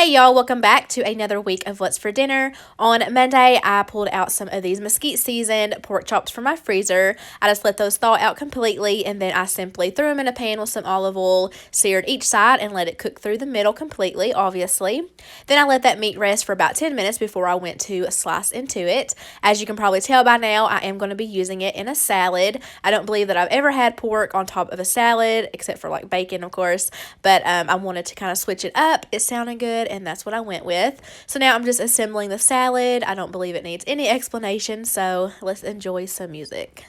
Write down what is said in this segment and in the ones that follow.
Hey y'all, welcome back to another week of What's for Dinner. On Monday, I pulled out some of these mesquite seasoned pork chops from my freezer. I just let those thaw out completely, and then I simply threw them in a pan with some olive oil, seared each side, and let it cook through the middle completely, obviously. Then I let that meat rest for about 10 minutes before I went to slice into it. As you can probably tell by now, I am going to be using it in a salad. I don't believe that I've ever had pork on top of a salad, except for like bacon, of course, but I wanted to kind of switch it up. It sounded good, and that's what I went with. So now I'm just assembling the salad. I don't believe it needs any explanation, so let's enjoy some music.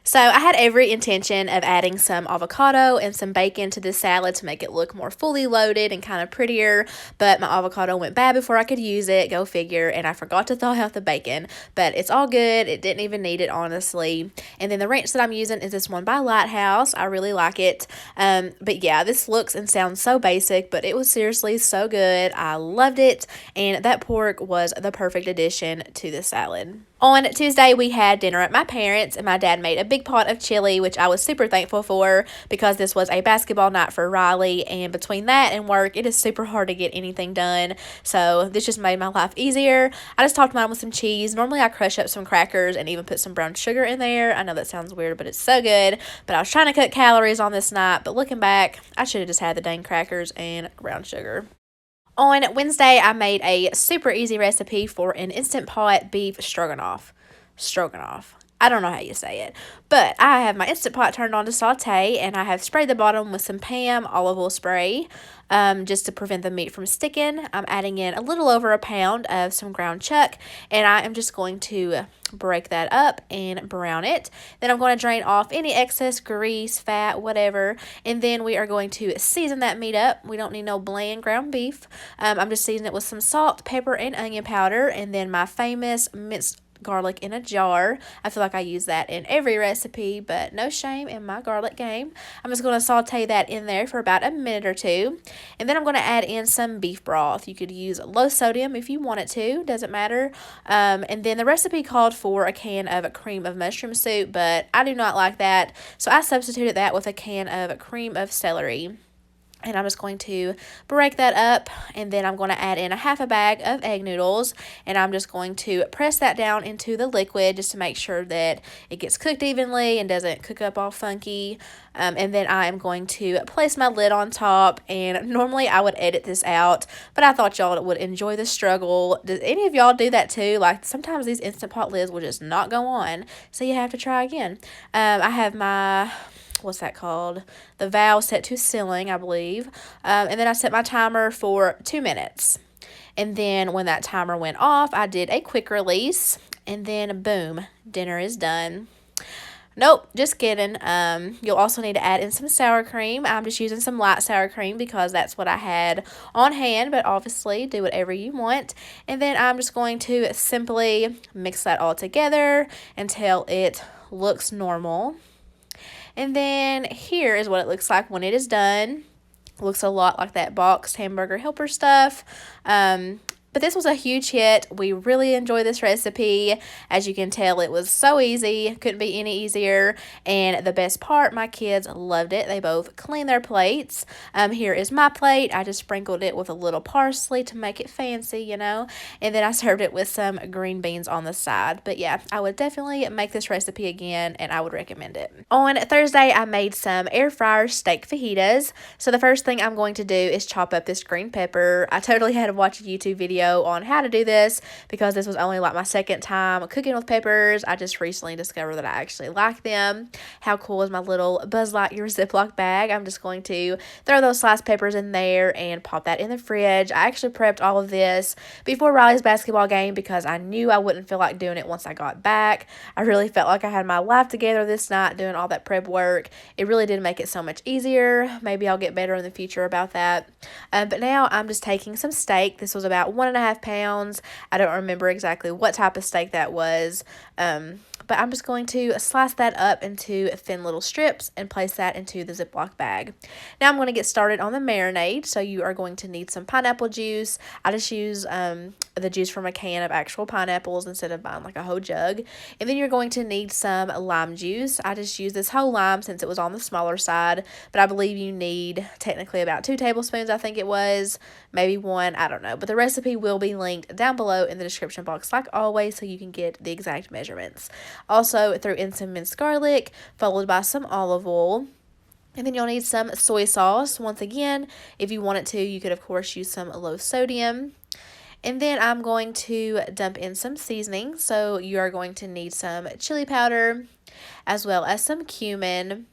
So I had every intention of adding some avocado and some bacon to this salad to make it look more fully loaded and kind of prettier, but my avocado went bad before I could use it, go figure, and I forgot to thaw out the bacon, but it's all good. It didn't even need it, honestly. And then the ranch that I'm using is this one by Lighthouse. I really like it, but yeah, this looks and sounds so basic, but it was seriously so good. I loved it, and that pork was the perfect addition to the salad. On Tuesday, we had dinner at my parents', and my dad made a big pot of chili, which I was super thankful for because this was a basketball night for Riley, and between that and work, it is super hard to get anything done, so this just made my life easier. I just topped mine with some cheese. Normally, I crush up some crackers and even put some brown sugar in there. I know that sounds weird, but it's so good, but I was trying to cut calories on this night, but looking back, I should have just had the dang crackers and brown sugar. On Wednesday, I made a super easy recipe for an Instant Pot beef stroganoff. Stroganoff. I don't know how you say it, but I have my Instant Pot turned on to saute, and I have sprayed the bottom with some Pam olive oil spray just to prevent the meat from sticking. I'm adding in a little over a pound of some ground chuck, and I am just going to break that up and brown it. Then I'm going to drain off any excess grease, fat, whatever, and then we are going to season that meat up. We don't need no bland ground beef. I'm just seasoning it with some salt, pepper, and onion powder, and then my famous minced garlic in a jar. I feel like I use that in every recipe, but no shame in my garlic game. I'm just going to saute that in there for about a minute or two, and then I'm going to add in some beef broth. You could use low sodium if you wanted to, doesn't matter. And then the recipe called for a can of cream of mushroom soup, but I do not like that, so I substituted that with a can of cream of celery. And I'm just going to break that up, and then I'm going to add in a half a bag of egg noodles, and I'm just going to press that down into the liquid just to make sure that it gets cooked evenly and doesn't cook up all funky. And then I am going to place my lid on top, and normally I would edit this out, but I thought y'all would enjoy the struggle. Does any of y'all do that too? Like, sometimes these Instant Pot lids will just not go on, so you have to try again. I have my... what's that called? The valve set to ceiling, I believe. And then I set my timer for 2 minutes. And then when that timer went off, I did a quick release. And then boom, dinner is done. Nope, just kidding. You'll also need to add in some sour cream. I'm just using some light sour cream because that's what I had on hand, but obviously do whatever you want. And then I'm just going to simply mix that all together until it looks normal. And then here is what it looks like when it is done. It looks a lot like that boxed hamburger helper stuff. But this was a huge hit. We really enjoyed this recipe. As you can tell, it was so easy. Couldn't be any easier. And the best part, my kids loved it. They both cleaned their plates. Here is my plate. I just sprinkled it with a little parsley to make it fancy, you know. And then I served it with some green beans on the side. But yeah, I would definitely make this recipe again, and I would recommend it. On Thursday, I made some air fryer steak fajitas. So the first thing I'm going to do is chop up this green pepper. I totally had to watch a YouTube video video on how to do this because this was only like my second time cooking with peppers. I just recently discovered that I actually like them. How cool is my little Buzz Lightyear Ziploc bag? I'm just going to throw those sliced peppers in there and pop that in the fridge. I actually prepped all of this before Riley's basketball game because I knew I wouldn't feel like doing it once I got back. I really felt like I had my life together this night doing all that prep work. It really did make it so much easier. Maybe I'll get better in the future about that. But now I'm just taking some steak. This was about 1.5 pounds. I don't remember exactly what type of steak that was. But I'm just going to slice that up into thin little strips and place that into the Ziploc bag. Now I'm going to get started on the marinade. So you are going to need some pineapple juice. I just use the juice from a can of actual pineapples instead of buying like a whole jug. And then you're going to need some lime juice. I just use this whole lime since it was on the smaller side, but I believe you need technically about 2 tablespoons, I think it was, maybe 1, I don't know. But the recipe will be linked down below in the description box like always so you can get the exact measurements. Also throw in some minced garlic followed by some olive oil. And then you'll need some soy sauce. Once again, if you wanted to, you could of course use some low sodium. And then I'm going to dump in some seasoning. So you are going to need some chili powder as well as some cumin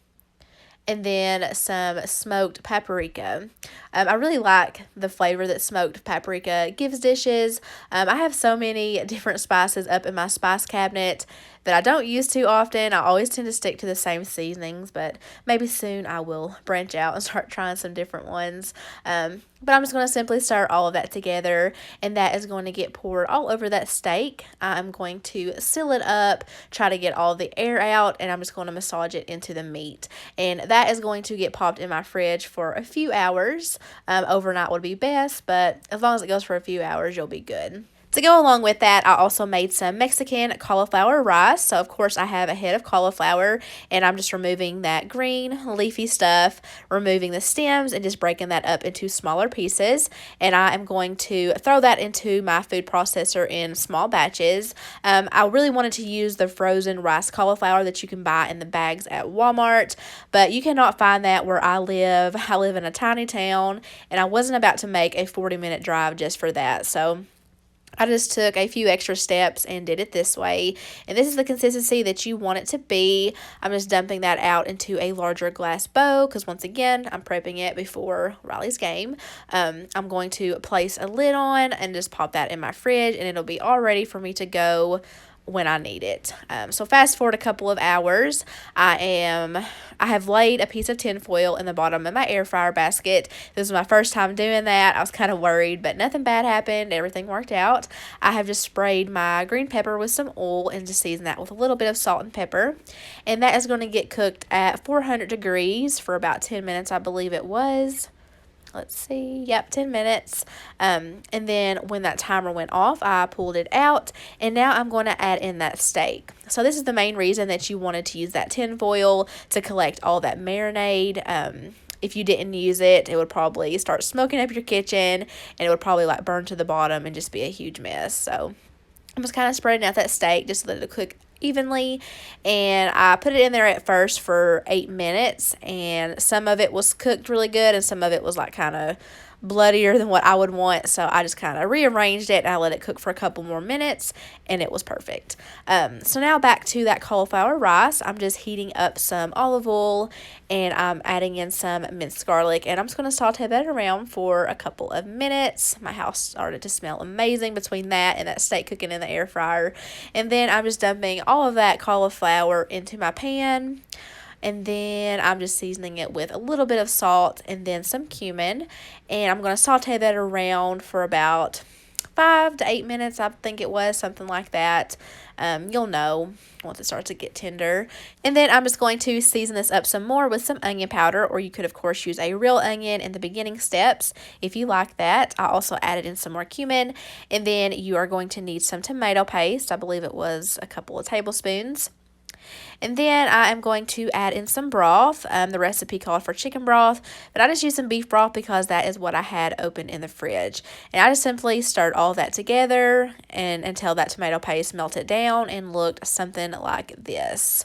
and then some smoked paprika. I really like the flavor that smoked paprika gives dishes. I have so many different spices up in my spice cabinet that I don't use too often. I always tend to stick to the same seasonings, but maybe soon I will branch out and start trying some different ones. But I'm just going to simply stir all of that together, and that is going to get poured all over that steak. I'm going to seal it up, try to get all the air out, and I'm just going to massage it into the meat. And that is going to get popped in my fridge for a few hours. Overnight would be best, but as long as it goes for a few hours, you'll be good. To go along with that, I also made some Mexican cauliflower rice. So, of course, I have a head of cauliflower, and I'm just removing that green leafy stuff, removing the stems, and just breaking that up into smaller pieces. And I am going to throw that into my food processor in small batches. I really wanted to use the frozen rice cauliflower that you can buy in the bags at Walmart, but you cannot find that where I live. I live in a tiny town, and I wasn't about to make a 40-minute drive just for that. So I just took a few extra steps and did it this way. And this is the consistency that you want it to be. I'm just dumping that out into a larger glass bowl because once again, I'm prepping it before Riley's game. I'm going to place a lid on and just pop that in my fridge, and it'll be all ready for me to go when I need it. So fast forward a couple of hours, I have laid a piece of tin foil in the bottom of my air fryer basket. This was my first time doing that. I was kind of worried, but nothing bad happened. Everything worked out. I have just sprayed my green pepper with some oil and just seasoned that with a little bit of salt and pepper. And that is going to get cooked at 400 degrees for about 10 minutes, I believe it was. Let's see, yep, 10 minutes. And then when that timer went off, I pulled it out, and now I'm going to add in that steak. So this is the main reason that you wanted to use that tin foil, to collect all that marinade. If you didn't use it, it would probably start smoking up your kitchen, and it would probably like burn to the bottom and just be a huge mess. So I'm just kind of spreading out that steak just to let it cook evenly, and I put it in there at first for 8 minutes, and some of it was cooked really good and some of it was like kind of bloodier than what I would want, so I just kind of rearranged it and I let it cook for a couple more minutes, and it was perfect. So now back to that cauliflower rice. I'm just heating up some olive oil, and I'm adding in some minced garlic, and I'm just going to saute that around for a couple of minutes. My house started to smell amazing between that and that steak cooking in the air fryer. And then I'm just dumping all of that cauliflower into my pan. And then I'm just seasoning it with a little bit of salt and then some cumin. And I'm going to saute that around for about 5 to 8 minutes, I think it was, something like that. You'll know once it starts to get tender. And then I'm just going to season this up some more with some onion powder, or you could, of course, use a real onion in the beginning steps if you like that. I also added in some more cumin. And then you are going to need some tomato paste. I believe it was a couple of tablespoons. And then I am going to add in some broth. The recipe called for chicken broth, but I just used some beef broth because that is what I had open in the fridge. And I just simply stirred all that together and until that tomato paste melted down and looked something like this.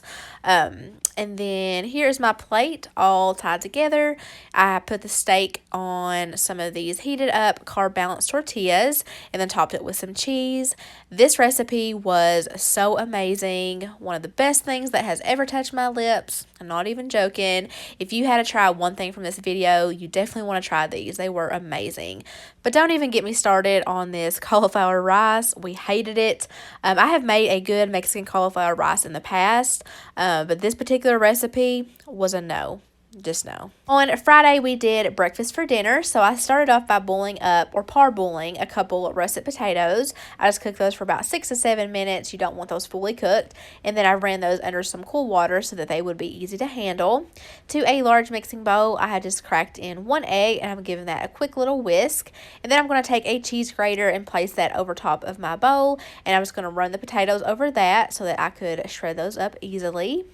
And then here's my plate all tied together. I put the steak on some of these heated up carb balanced tortillas and then topped it with some cheese. This recipe was so amazing. One of the best things that has ever touched my lips. I'm not even joking. If you had to try one thing from this video, you definitely want to try these. They were amazing. But don't even get me started on this cauliflower rice. We hated it. I have made a good Mexican cauliflower rice in the past, but this particular recipe was a no. Just no. On Friday, we did breakfast for dinner. So I started off by boiling up or parboiling a couple russet potatoes. I just cooked those for about 6 to 7 minutes. You don't want those fully cooked. And then I ran those under some cool water so that they would be easy to handle. To a large mixing bowl, I had just cracked in 1 egg and I'm giving that a quick little whisk. And then I'm going to take a cheese grater and place that over top of my bowl. And I'm just going to run the potatoes over that so that I could shred those up easily.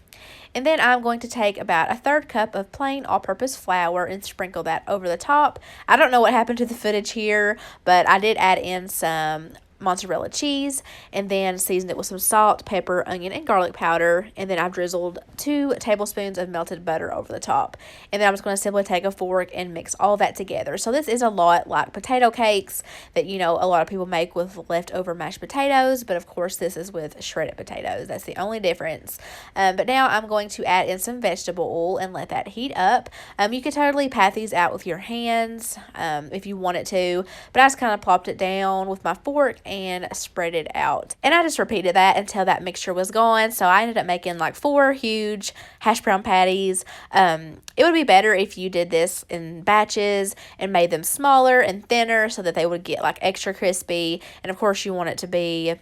And then I'm going to take about a 1/3 cup of plain all-purpose flour and sprinkle that over the top. I don't know what happened to the footage here, but I did add in some mozzarella cheese and then seasoned it with some salt, pepper, onion, and garlic powder. And then I've drizzled 2 tablespoons of melted butter over the top. And then I'm just going to simply take a fork and mix all that together. So this is a lot like potato cakes that, you know, a lot of people make with leftover mashed potatoes. But of course, this is with shredded potatoes. That's the only difference. But now I'm going to add in some vegetable oil and let that heat up. You could totally pat these out with your hands if you wanted to. But I just kind of plopped it down with my fork and spread it out. And I just repeated that until that mixture was gone. So I ended up making like 4 huge hash brown patties. It would be better if you did this in batches and made them smaller and thinner so that they would get like extra crispy. And of course you want it to be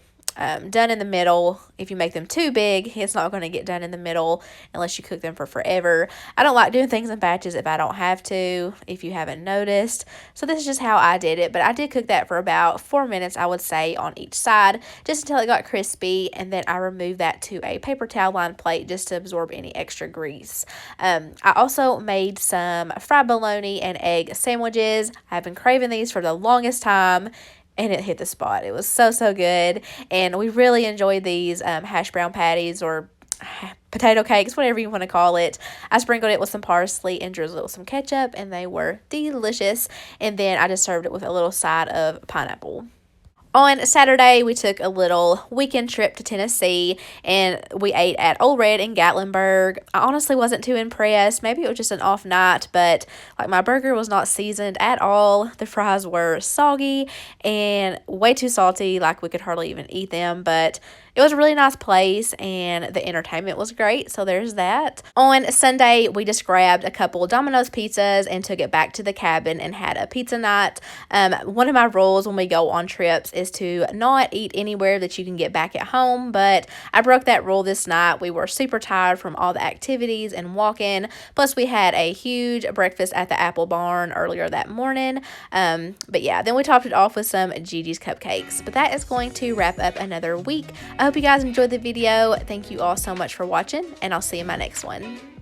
done in the middle. If you make them too big, it's not going to get done in the middle unless you cook them for forever. I don't like doing things in batches if I don't have to, if you haven't noticed. So this is just how I did it. But I did cook that for about 4 minutes, I would say, on each side, just until it got crispy. And then I removed that to a paper towel lined plate just to absorb any extra grease. I also made some fried bologna and egg sandwiches. I've been craving these for the longest time. And it hit the spot. It was so, so good. And we really enjoyed these hash brown patties or potato cakes, whatever you want to call it. I sprinkled it with some parsley and drizzled it with some ketchup, and they were delicious. And then I just served it with a little side of pineapple. On Saturday, we took a little weekend trip to Tennessee, and we ate at Old Red in Gatlinburg. I honestly wasn't too impressed. Maybe it was just an off night, but like my burger was not seasoned at all. The fries were soggy and way too salty, like we could hardly even eat them, but it was a really nice place, and the entertainment was great, so there's that. On Sunday, we just grabbed a couple Domino's pizzas and took it back to the cabin and had a pizza night. One of my rules when we go on trips is to not eat anywhere that you can get back at home, but I broke that rule this night. We were super tired from all the activities and walking, plus we had a huge breakfast at the Apple Barn earlier that morning. But yeah, then we topped it off with some Gigi's cupcakes. But that is going to wrap up another week. I hope you guys enjoyed the video. Thank you all so much for watching, and I'll see you in my next one.